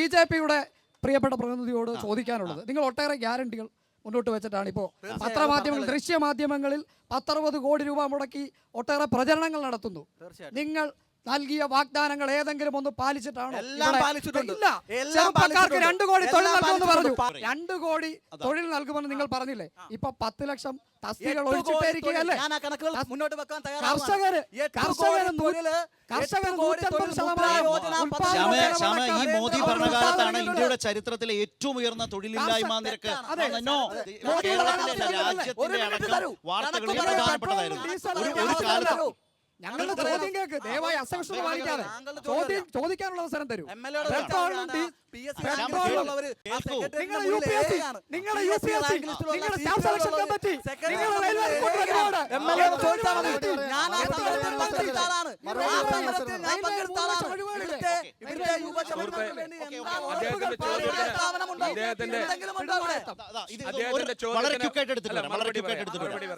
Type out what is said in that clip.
BJP-യുടെ പ്രിയപ്പെട്ട പ്രതിനിധിയോട് ചോദിക്കാനുള്ളത്, നിങ്ങൾ ഒട്ടേറെ ഗ്യാരണ്ടികൾ മുന്നോട്ട് വെച്ചിട്ടാണ് ഇപ്പോൾ പത്രമാധ്യമങ്ങൾ, ദൃശ്യമാധ്യമങ്ങളിൽ 10-60 കോടി രൂപ മുടക്കി ഒട്ടേറെ പ്രചരണങ്ങൾ നടത്തുന്നു. നിങ്ങൾ നൽകിയ വാഗ്ദാനങ്ങൾ ഏതെങ്കിലും ഒന്ന് പാലിച്ചിട്ടാണോ? ഇല്ല. ചെറുപ്പക്കാർക്ക് 2 കോടി തൊഴിൽ നൽകുമെന്ന് പറഞ്ഞു. 2 കോടി തൊഴിൽ നൽകുമെന്ന് നിങ്ങൾ പറഞ്ഞില്ലേ? ഇപ്പൊ 10 ലക്ഷം തസ്തികകൾ ഒഴിച്ചിട്ടേരിക്കുകയല്ലേ? ഈ മോദി ഭരണകാലത്താണ് ഇന്ത്യയുടെ ചരിത്രത്തിലെ ഏറ്റവും ഉയർന്ന തൊഴിലില്ലായ്മ നിരക്ക്. കേരളത്തിലെ രാജ്യത്തിന്റെ അടക്കം വാർത്തകളിൽ പ്രധാനപ്പെട്ടതായിരുന്നു ഒരു കാലത്ത്. ഞങ്ങളുടെ ചോദ്യം കേൾക്ക്, ദയവായി അസഹിഷ്ണുത പാലിക്കാതെ ചോദിക്കാനുള്ള അവസരം തരൂ. വളരെ ക്വിക്കായിട്ട് എടുത്തിട്ടുണ്ട്.